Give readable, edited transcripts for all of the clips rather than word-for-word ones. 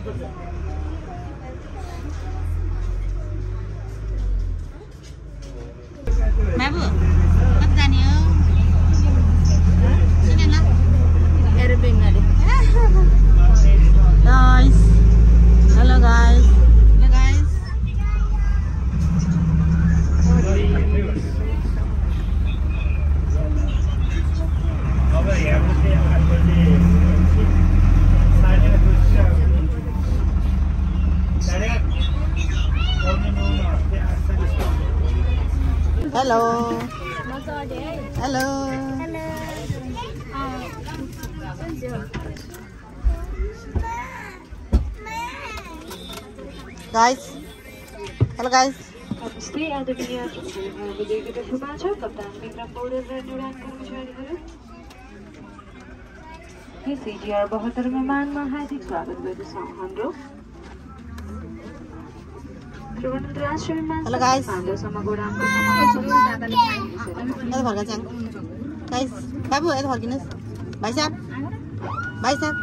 बाबु कता जाने हो सुनेन एरोप्लेन गाडी guys hello guys Hello. Hello. Guys. Hello guys. Stay at the near विजयको शुभाशय कप्तान विक्रम पौडेल र उडान कर्मचारीहरू CGR 72 विमानमा हार्दिक स्वागत गर्दछ हाम्रो Hello guys. Hello Guys, Babu, itu harganya. Bye sap. Bye sap.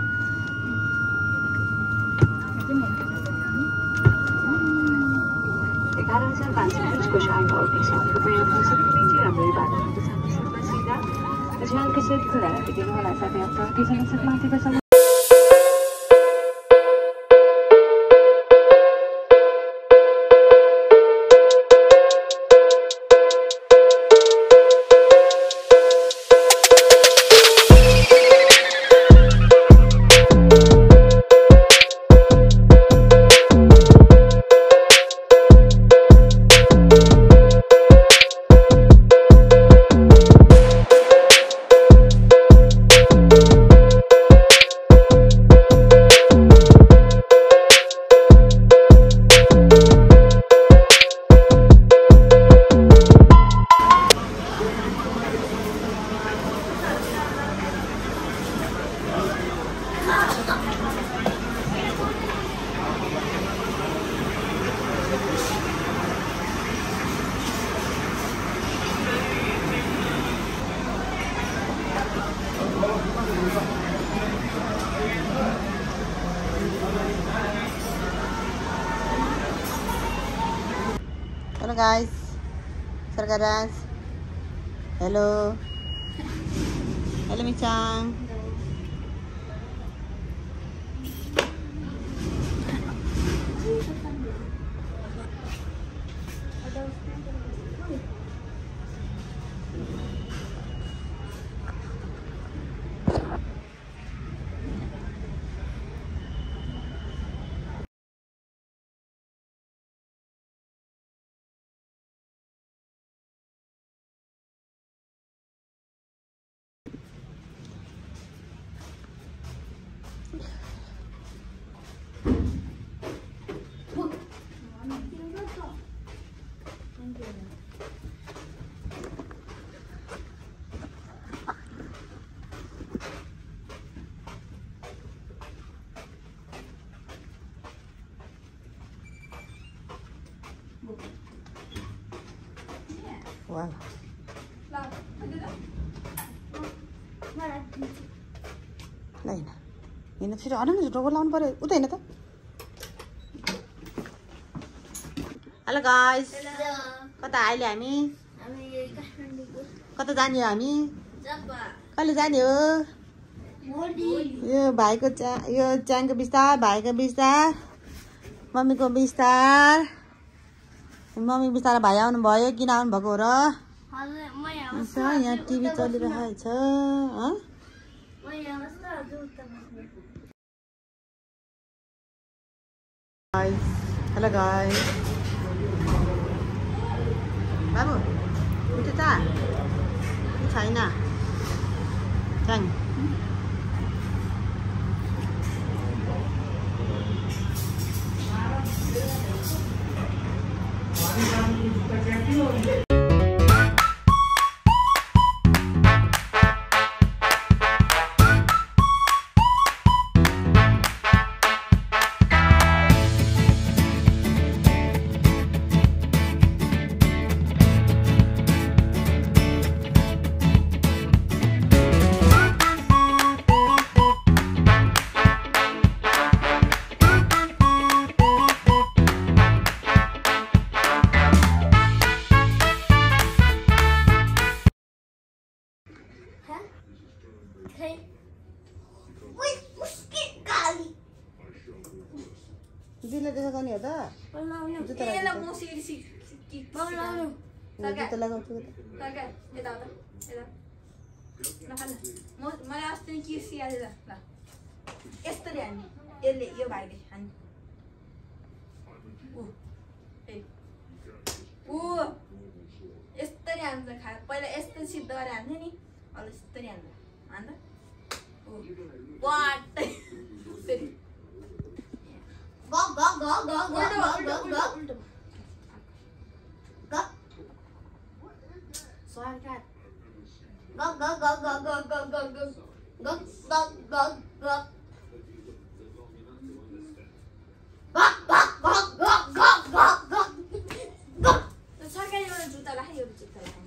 Hello guys, Sargaras. Hello. Hello Michang. Wow. Lain. Ini फेरि अन न ढोको लाउनु पर्यो उतै हैन त हेलो गाइस कता आइले हामी कता जाने हो हामी कहिले जाने हो यो भाइको यो च्याङको बिस्तार भाइको बिस्तार मम्मीको बिस्तार मम्मी बिस्तार भाइ आउनु भयो किन आउनु भएको हो र यहाँ टिभी चलिरहेछ हेलो गाइस बाबु उठे त छैन च्याङ उठाइ ओइ उसकी गाली दिले देखाउने हो त बोलाउनु जुत्ता एला मोसिरी सिकी बोलाउनु जुत्ता लगाउँछु सरकार यता आऊ त यता ल खान मलाई अस्ति नि के सिकाले ल ल यस्तरी हान्ने यसले यो भाइले हान्ने ऊ यस्तरी हान्छ खा पहिला यस्तो सिद्ध गरेर हान्थ्यो नि अब यस्तरी हान्छ हान्द वाट यसरी ग ग ग ग ग ग ग सरकार ग ग ग ग ग ग ग ग ग ग ग सरकारी एउटा जुत्ता राख एउटा जुत्ता राख्नु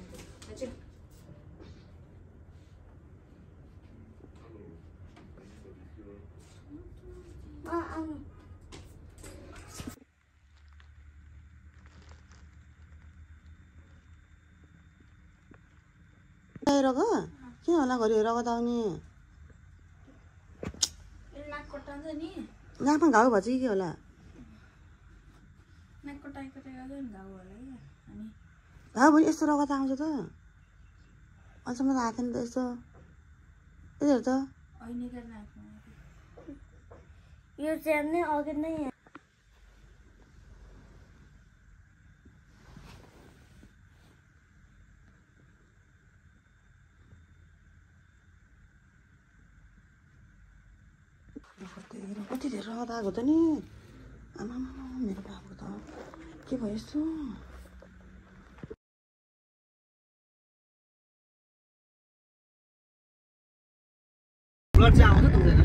रग किन होला घरि रगत आउने नाक कटान्छ नि नाकमा घाउ भएछ कि के होला नाक कटाइ गर्दा नि घाउ होला क्या अनि घाउ भयो यस्तो रगत आउँछ त अहिलेसम्म त आएको नि त यस्तो यतिहरू त अहिले यो चाहिँ नै अघि नै कति धेरै रगत आएको त नि आमा मेरो बाबु त के भयो यस्तो ब्लड चाहिँ आउँछ त हुँदैन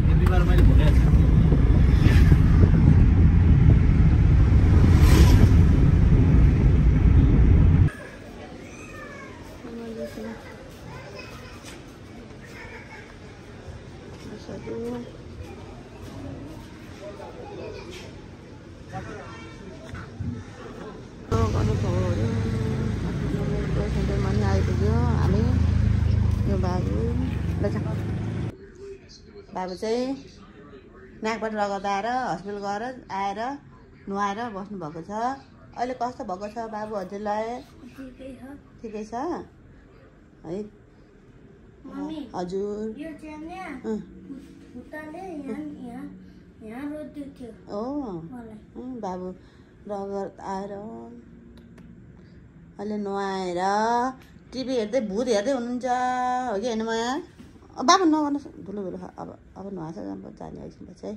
यो बिमार मैले भुलेको छु आइपुग्यो हामी यो बाबु चाहिँ नाकबाट रगत आएर हस्पिटल गएर आएर नुहाएर बस्नुभएको छ अहिले कस्तो भएको छ बाबु हजुरलाई ठिकै छ है हजुर ओ बाबु रगत आएर अहिले नुहाएर टिभी हेर्दै भूत हेर्दै हुनुहुन्छ हो कि होइन माया बाबु नगर्नुहोस् धुलो धुलो अब नुहाएछ जाने आइसकेपछि है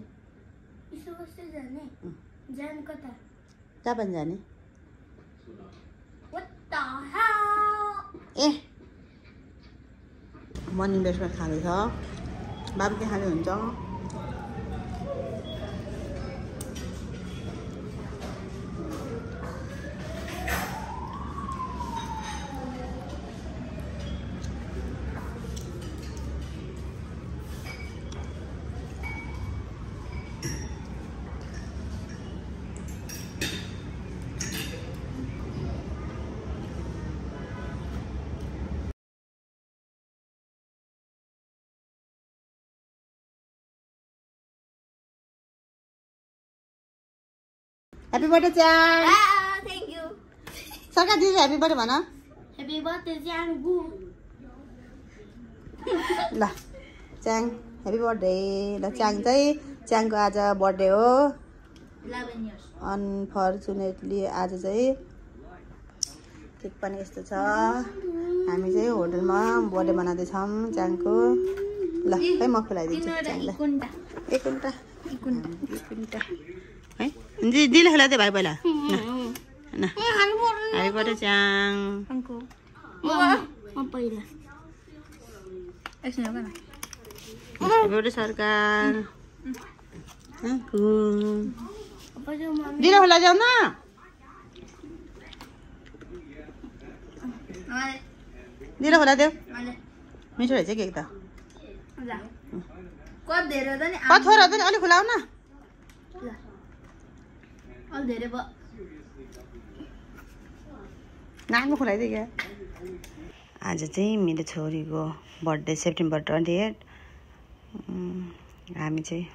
जापान जाने ए मर्निङ ब्रेकफास्ट खाँदैछ बाबु के खाँदै हुन्छ Happy birthday, Chang. Thank you. सरकार दिदी happy birthday भन. Happy birthday, Changgu. ल च्याङ happy birthday. ल च्याङ चाहिँ च्याङको आज बर्थडे हो. 11 years. अनफर्चुनेटली आज चाहिँ केक पनि यस्तो छ. हामी चाहिँ होटलमा बर्थडे मनाउँदैछौँ च्याङको. ल है म खुलाइदिन्छु च्याङलाई. एक कुन्टा है दिदीले खुला दे भाइ पहिला न हाई बर्थडे च्याङ बर्थडे सरकार दिदीले खुला जाऊ न दिदीले खुला देऊ मिठो रहेछ केक त कथोर त नि अलिक खुलाउ न धेरै भयो नाकमा खुलाइदियो क्या आज चाहिँ मेरो छोरीको बर्थडे सेप्टेम्बर 28। हामी चाहिँ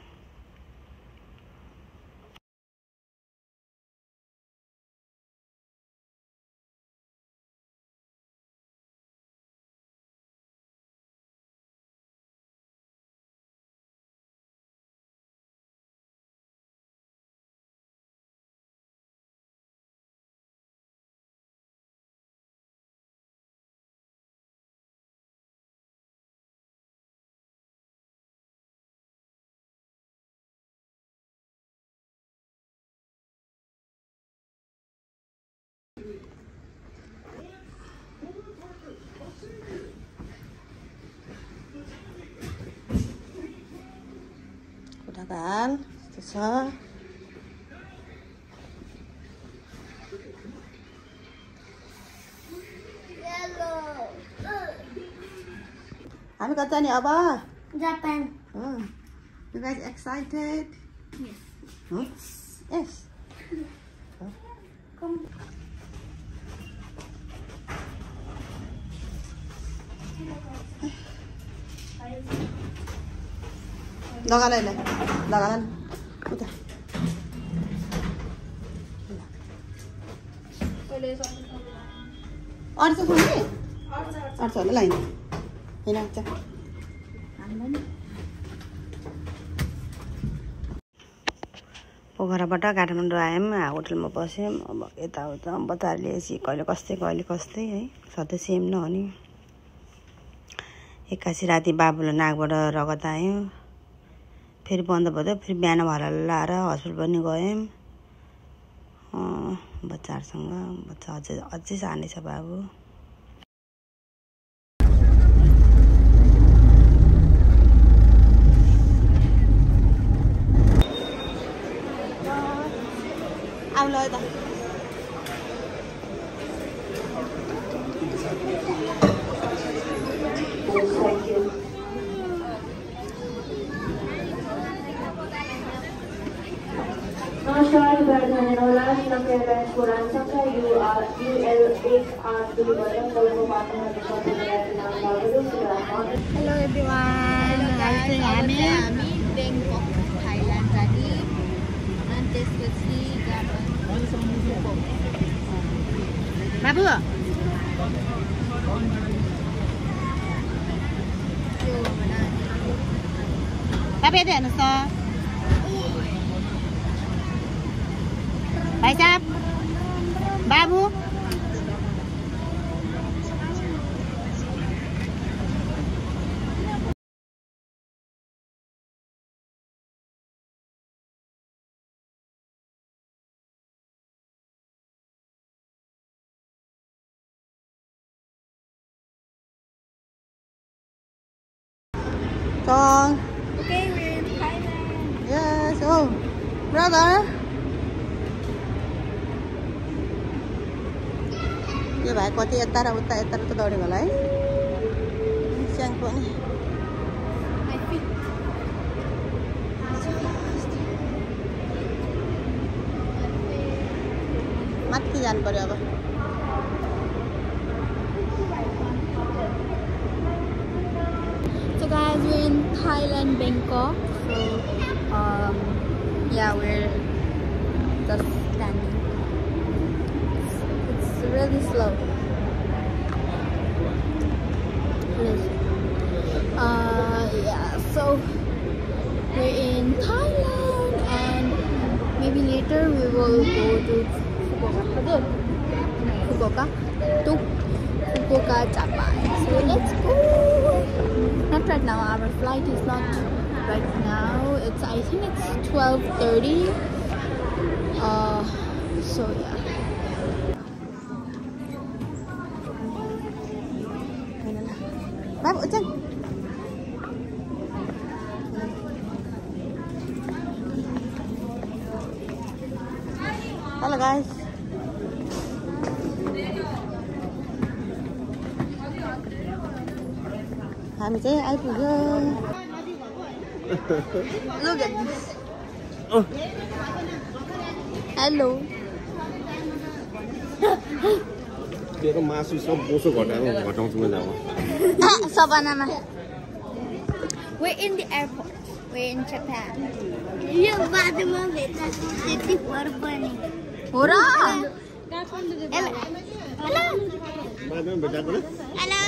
कोठाकाल यस्तो छ। हामी कता जाने अब? Japan. You guys excited? Yes. Yes. Come. लगा ले लगा ले उता अर्छ खोल्ने अर्छ होला लाइन हैन अर्छ पोखराबाट काठमाडौँ आयौँ होटलमा बस्यौँ। अब यताउता बताएर ल्याएपछि कहिले कस्तै है सधैँ सेम नहुने। एक्कासी राति बाबुलाई नाकबाट रगत आयो, फेरि बन्द भयो, फेरि बिहान भएर लाएर हस्पिटल पनि गयौँ बच्चाहरूसँग। बच्चा अझै सानै छ बाबु। आउला यता नमस्कार विद्यार्थीहरूलाई संख्या पुराण संख्या UL882 बटन कलमको माध्यमबाट सम्पूर्ण नाम हेलो एभ्रीवान। हामी बेङ्कक थाइल्यान्ड जाने अनि त्यसपछि बाबु तपाईँ यता हेर्नुहोस् त भाइ साहब बाबु। Con. Okay, we're in Thailand. Yes. Oh, brother. यो भाइ कति यता र उता दौडेको होला है स्याङ पनि। माथि जानु पर्यो अब। So guys, we're in Thailand, Bangkok. So yeah, we're just standing. It's really slow. Yeah, so we're in Thailand and maybe later we will go to Fukuoka, Japan. So let's go. Not right now, our flight is not right now. I think it's 12:30. So yeah. Babu, Chen. Hello guys. हामी चाहिँ आइपुग्यो। Look at this. Hello. तेरो मासु सब बोसो घटाउँछु मैले अब सपनामा We're in the airport. We're in Japan. यो बाटोमा भेट्दा त्यति फरक पनि हो र बादमा भेटाएको हेलो